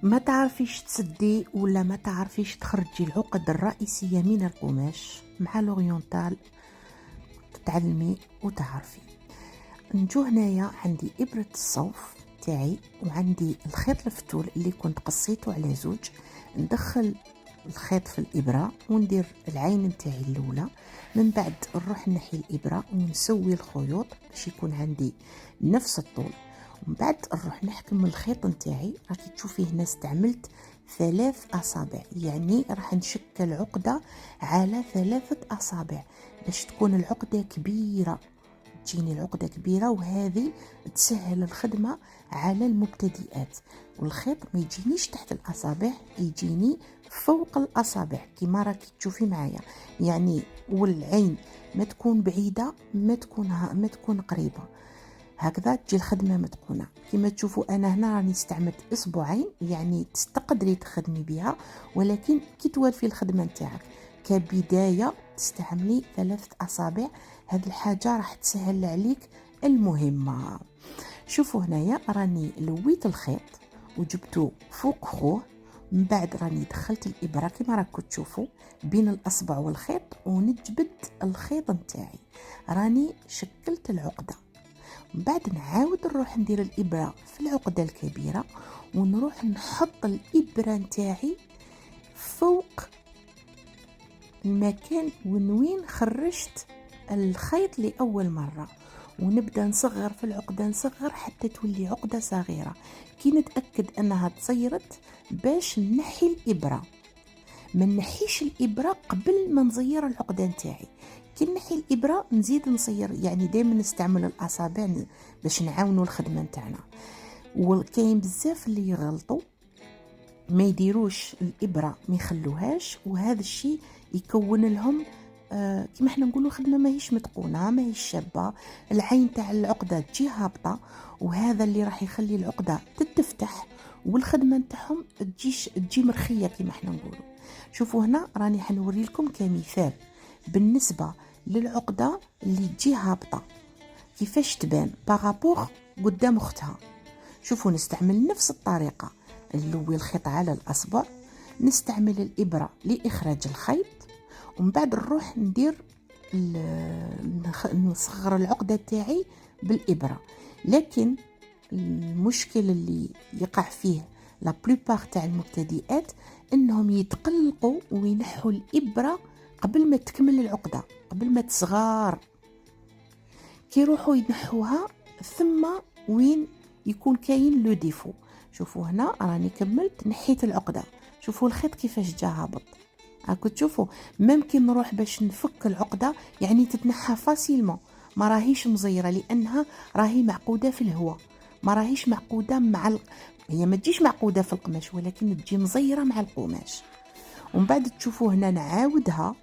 ما تعرفيش تسدي ولا ما تعرفيش تخرجي العقد الرئيسية من القماش مع لوريونتال تتعلمي وتعرفي. نجو هنايا عندي إبرة الصوف تاعي وعندي الخيط الفتول اللي كنت قصيته على زوج. ندخل الخيط في الإبرة وندير العين نتاعي الأولى، من بعد نروح نحي الإبرة ونسوي الخيوط باش يكون عندي نفس الطول. ومن بعد نروح نحكم الخيط نتاعي. راكي تشوفي هنا استعملت 3 أصابع، يعني راح نشكل عقدة على 3 أصابع باش تكون العقدة كبيرة، تجيني العقدة كبيرة، وهذه تسهل الخدمة على المبتدئات. والخيط ما يجينيش تحت الأصابع، يجيني فوق الأصابع كما راكي تشوفي معايا، يعني والعين ما تكون بعيدة ما تكون قريبة، هكذا تجي الخدمة متقونة. كما تشوفوا أنا هنا راني استعملت أسبوعين، يعني تقدري تخدمي بها، ولكن كي توالفي الخدمة نتاعك كبداية تستعملي 3 أصابع. هذه الحاجة راح تسهل عليك المهمة. شوفوا هنايا راني لويت الخيط وجبته فوق خوه، من بعد راني دخلت الإبرة كما راكم تشوفوا بين الأصبع والخيط ونجبد الخيط نتاعي، راني شكلت العقدة. من بعد نعاود نروح ندير الإبرة في العقدة الكبيرة ونروح نحط الإبرة نتاعي فوق المكان وين خرجت الخيط لأول مرة، ونبدأ نصغر في العقدة، نصغر حتى تولي عقدة صغيرة. كي نتأكد أنها تصيرت باش نحي الإبرة، ما نحيش الإبرة قبل ما نزير العقدة نتاعي. كي نحي الإبرة نزيد نصير، يعني دائما نستعمل الأصابع باش نعاونوا الخدمة نتاعنا. وكاين بزاف اللي يغلطوا ما يديروش الإبرة ما يخلوهاش، وهذا الشيء يكون لهم كما احنا نقولوا خدمه ماهيش متقونه ماهيش شابه، العين تاع العقده تجي هابطه، وهذا اللي راح يخلي العقده تتفتح والخدمه نتاعهم تجي مرخيه كما احنا نقولوا. شوفوا هنا راني حنوري لكم كمثال بالنسبه للعقده اللي تجي هابطه كيفاش تبان بارابور قدام اختها. شوفوا نستعمل نفس الطريقه، نلوي الخيط على الاصبع، نستعمل الابره لاخراج الخيط، ومن بعد نروح ندير نصغر العقده تاعي بالابره. لكن المشكل اللي يقع فيه لا بلوبار تاع المبتدئات انهم يتقلقوا وينحوا الابره قبل ما تكمل العقده، قبل ما تصغر، كي يروحوا ينحوها ثم وين يكون كاين لو ديفو. شوفوا هنا راني كملت نحيت العقده، شوفوا الخيط كيفاش جا هابط، هاكو تشوفوا ممكن نروح باش نفك العقده يعني تتنحى فاسيلمون، ما راهيش مزيره لانها راهي معقوده في الهواء، ما راهيش معقوده هي ما تجيش معقوده في القماش ولكن تجي مزيره مع القماش. ومن بعد تشوفوا هنا نعاودها،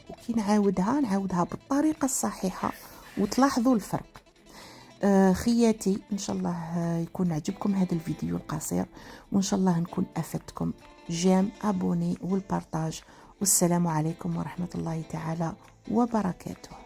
وكي نعاودها بالطريقه الصحيحه وتلاحظوا الفرق. خياتي ان شاء الله يكون عجبكم هذا الفيديو القصير، وان شاء الله نكون افدتكم. جيم ابوني والبارطاج، والسلام عليكم ورحمة الله تعالى وبركاته.